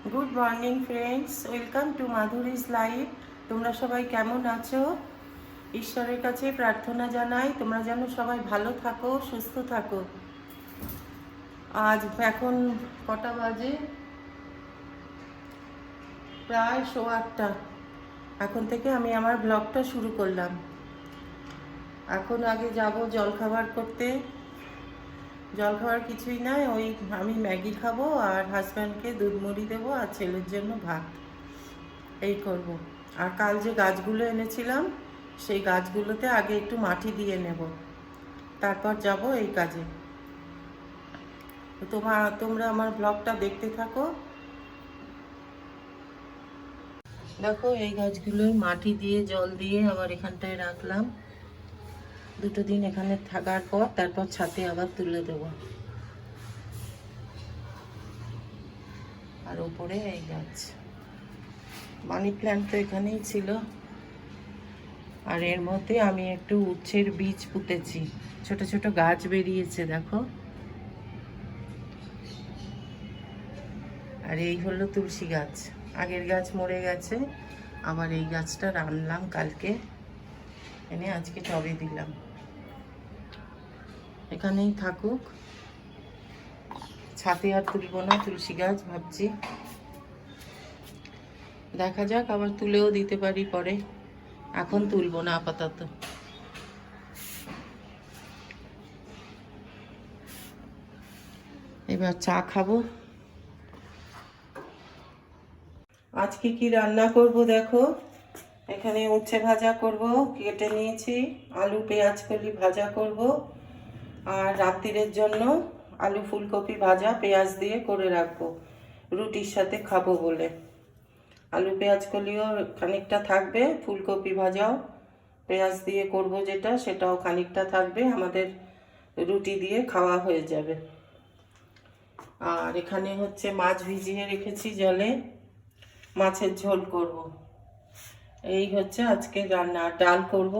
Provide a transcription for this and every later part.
Good morning friends, welcome to Madhuri's life. তোমরা সবাই কেমন আছো? ঈশ্বরের কাছে প্রার্থনা জানাই তোমরা যেন সবাই ভালো থাকো, সুস্থ থাকো। আজ এখন কটা বাজে? প্রায় 8:15। এখন থেকে আমি আমার ব্লগটা শুরু করলাম। এখন আগে যাব জলখাবার করতে। জলখাবার কিছুই নয়, ওই আমি ম্যাগি খাবো আর হাজব্যান্ডকে দুধ মুড়ি দেবো আর ছেলের জন্য ভাত, এই করব। আর কাল যে গাছগুলো এনেছিলাম সেই গাছগুলোতে আগে একটু মাটি দিয়ে নেব, তারপর যাব এই কাজে। তোমরা আমার ব্লগটা দেখতে থাকো। দেখো, এই গাছগুলোই মাটি দিয়ে জল দিয়ে আবার এখানটায় রাখলাম। দুটো দিন এখানে থাকার পর তারপর ছাদে আবার তুলে দেব। আর উপরে এই গাছ, মানি প্ল্যান্ট তো এখানেই ছিল। আর এর মধ্যে আমি একটু উচ্ছের বীজ পুঁতেছি, ছোট ছোট গাছ বেরিয়েছে দেখো। আর এই হলো তুলসী গাছ, আগের গাছ মরে গেছে, আবার এই গাছটা রাখলাম কালকে এনে আজকে টবে দিলাম। এখানেই থাকুক, ছাদে আর তুলবো না তুলসী গাছ, ভাবছি দেখা যাক, আবার তুলেও দিতে পারি পরে, এখন তুলবো না আপাতত। এবার চা খাবো। আজকে কি রান্না করব দেখো। এখানে উচ্ছে ভাজা করব, কেটে নিয়েছি। আলু পেঁয়াজ কলি ভাজা করব। আর রাত্রিরের জন্য আলু ফুলকপি ভাজা পেঁয়াজ দিয়ে করে রাখবো, রুটির সাথে খাবো বলে। আলু পেঁয়াজ কলিও খানিকটা থাকবে, ফুলকপি ভাজাও পেঁয়াজ দিয়ে করব যেটা, সেটাও খানিকটা থাকবে, আমাদের রুটি দিয়ে খাওয়া হয়ে যাবে। আর এখানে হচ্ছে মাছ ভিজিয়ে রেখেছি জলে, মাছের ঝোল করব। এই হচ্ছে আজকে রান্না। ডাল করব,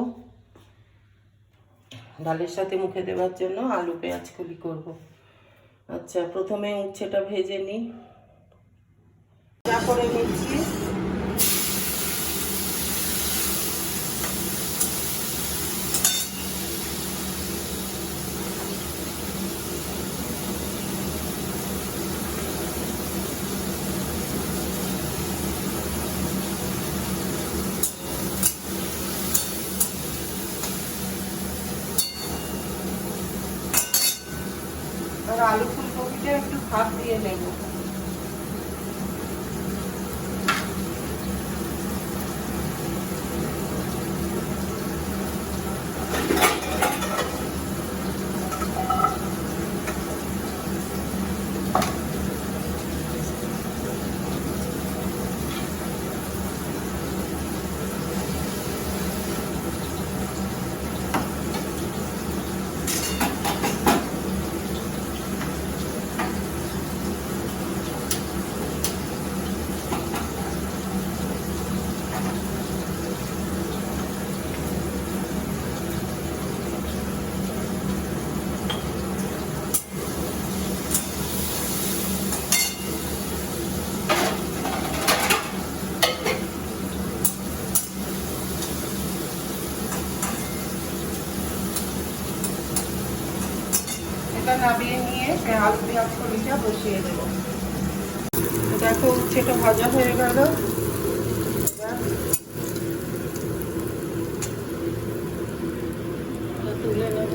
ডালের সাথে মুখে দেওয়ার জন্য আলু পেঁয়াজ কলি করব। আচ্ছা, প্রথমে উচ্ছেটা ভেজে নিই। যা করে নিচ্ছি। আর আলু ফুলকপিটা একটু ভাপ দিয়ে নেব। এটা নামিয়ে নিয়ে আলু পেঁয়াজ কলিটা বসিয়ে দেবো। দেখো, উচ্ছেটা ভাজা হয়ে গেল। তুলে নেব।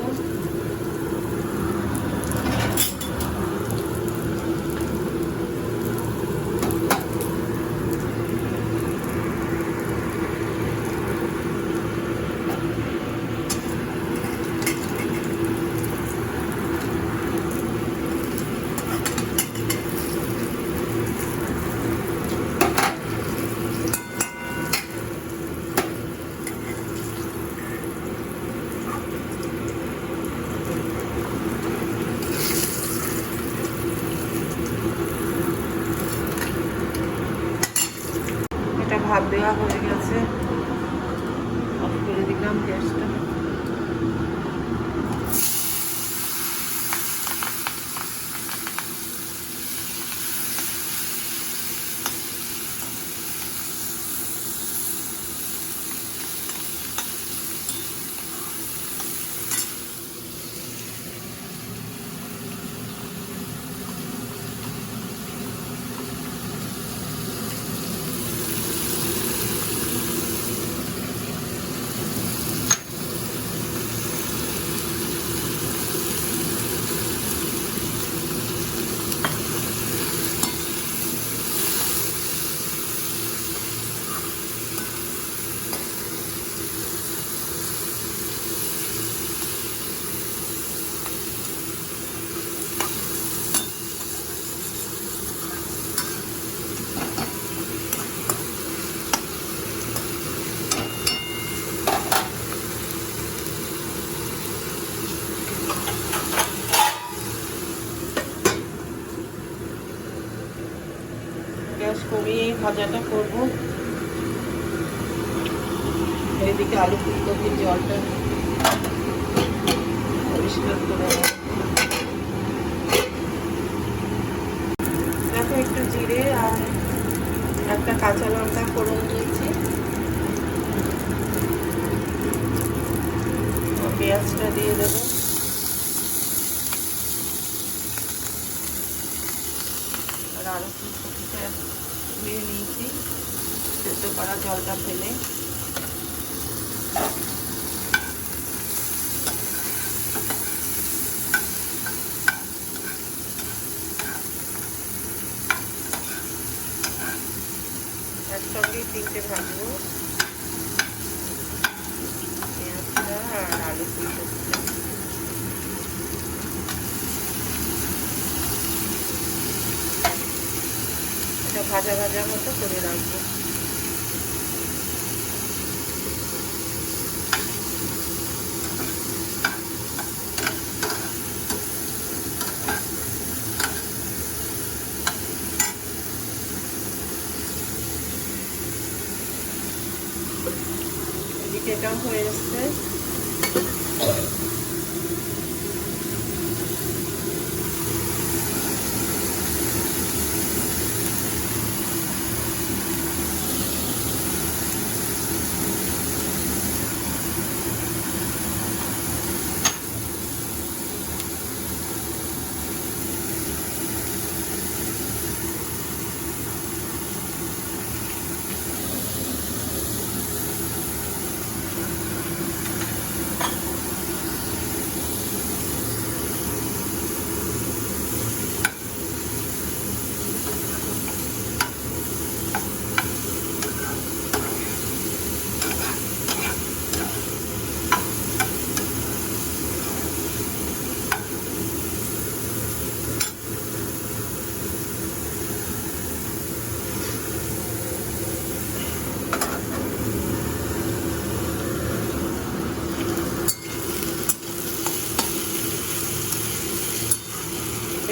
ভাত দেওয়া হয়ে গেছে, অফ করে দিলাম গ্যাসটা। গ্যাস কমিয়ে ভাজাটা করব। এদিকে আলু ফুলকপির জলটা পরিষ্কার করে নেব। দেখো একটু জিরে আর একটা কাঁচা লঙ্কা ফোড়ন দিয়েছি। পেঁয়াজটা দিয়ে দেবো। আর আলু ফুলকপিটা ধুয়ে নিয়েছি সেদ্ধ করা জলটা ফেলে। একসঙ্গে তিনটে ভাজবো, পেঁয়াজটা আর আলু ফুলকপিটা। এটা ভাজা ভাজা মতো করে রাখবো। এদিকে এটাও হয়ে এসছে।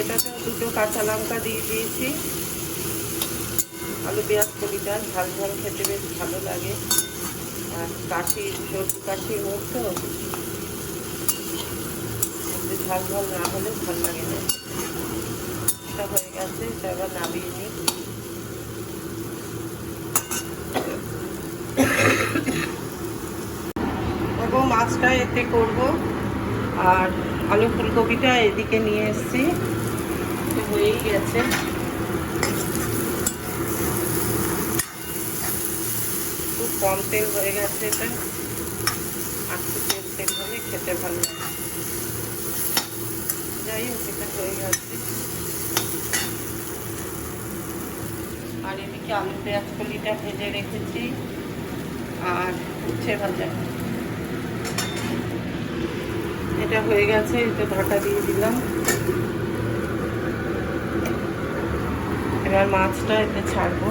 এটাতে দুটো কাঁচা লঙ্কা দিয়ে দিয়েছি। আলু পেঁয়াজ কলিটা ঝাল ঝাল খেতে বেশ ভালো লাগে। আর কাশির সর্দি কাশির মুখ তো, ঝাল ঝাল না হলে ভালো লাগে না। এটা হয়ে গেছে, এটা আবার নামিয়ে নিই। দেখো মাছটা এতে করব, আর আলু ফুলকপিটা এদিকে নিয়ে এসেছি, হয়েই গেছে। খুব কম তেল হয়ে গেছে এটা, আর একটু তেল তেল হলে খেতে ভালো লাগে। যাই হোক, এটা হয়ে গেছে। আর এদিকে আলু পেঁয়াজ কলিটা ভেজে রেখেছি, আর উচ্ছে ভাজা এটা হয়ে গেছে। এটা ঢাকা দিয়ে দিলাম। এবার মাছটা এতে ছাড়বো।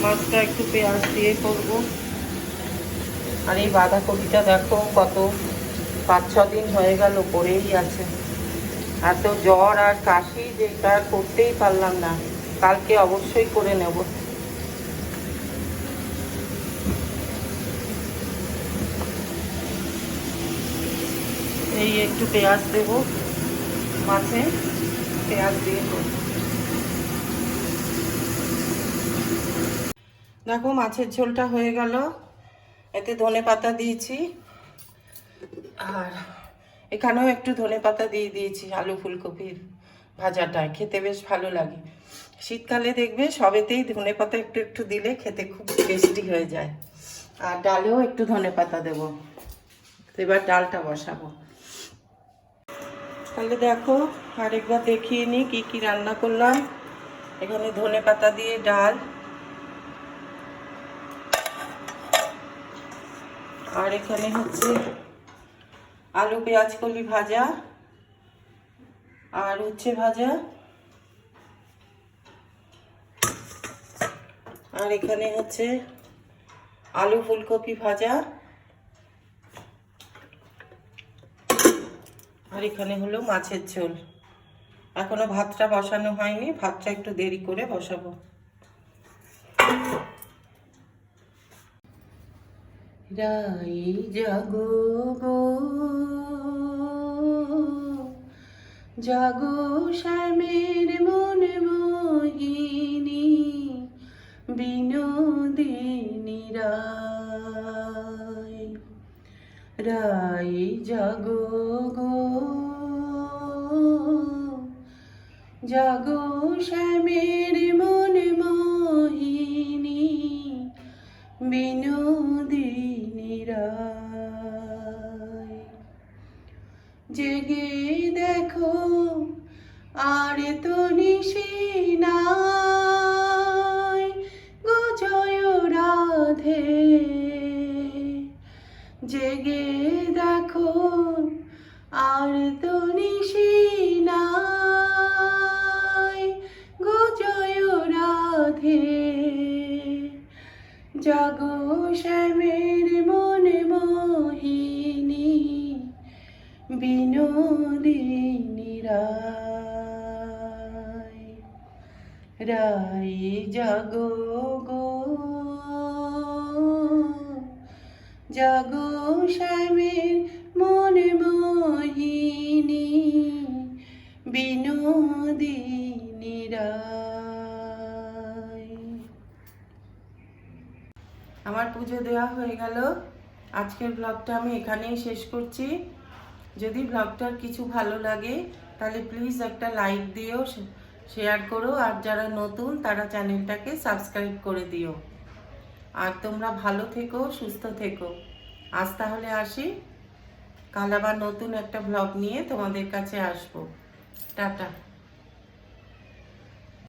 মাছটা একটু পেঁয়াজ দিয়ে করবো। আর এই বাঁধাকপিটা দেখো কত 5-6 দিন হয়ে গেল পড়েই আছে। এত জ্বর আর কাশি যে এটা করতেই পারলাম না। কালকে অবশ্যই করে নেব। এই একটু পেঁয়াজ দেবো মাছে, পেঁয়াজ দিয়ে করবো। দেখো মাছের ঝোলটা হয়ে গেল। এতে ধনেপাতা দিয়েছি, আর এখানেও একটু ধনেপাতা দিয়ে দিয়েছি আলু ফুলকপির ভাজাটায়, খেতে বেশ ভালো লাগে। শীতকালে দেখবে সবেতেই ধনেপাতা একটু একটু দিলে খেতে খুব টেস্টি হয়ে যায়। আর ডালেও একটু ধনেপাতা দেবো। এবার ডালটা বসাবো। তাহলে দেখো আরেকবার দেখিয়ে নিই কী কী রান্না করলাম। এখানে ধনেপাতা দিয়ে ডাল, আর এখানে হচ্ছে আলু পেঁয়াজ কলি ভাজা আর উচ্ছে ভাজা, আর এখানে হচ্ছে আলু ফুলকপি ভাজা, আর এখানে হলো মাছের ঝোল। এখনো ভাতটা বসানো হয়নি, ভাতটা একটু দেরি করে বসাবো। রাই জাগো গো জাগো শ্যামের মন মোহিনী বিনোদিনী রায়। রাই জাগো গো জাগো শ্যামের মন মোহিনী বিনোদিনী রায়। জেগে দেখো আর তো নিশি নাই গো জয় রাধে। জেগে দেখো আর তো নিশি নাই গো জয় রাধে। জাগো শ্যামের মন মোহিনী বিনোদিনী রায়। রাই জাগো গো জাগো শ্যামের মন মোহিনী বিনোদিনী রায়। আমার পুজো দেওয়া হয়ে গেল। আজকের ব্লগটা আমি এখানেই শেষ করছি। যদি ব্লগটার কিছু ভালো লাগে তাহলে প্লিজ একটা লাইক দিও, শেয়ার করো, আর যারা নতুন তারা চ্যানেলটাকে সাবস্ক্রাইব করে দিও। আর তোমরা ভালো থেকো, সুস্থ থেকো। আজ তাহলে আসি, কাল আবার নতুন একটা ব্লগ নিয়ে তোমাদের কাছে আসবো। টাটা।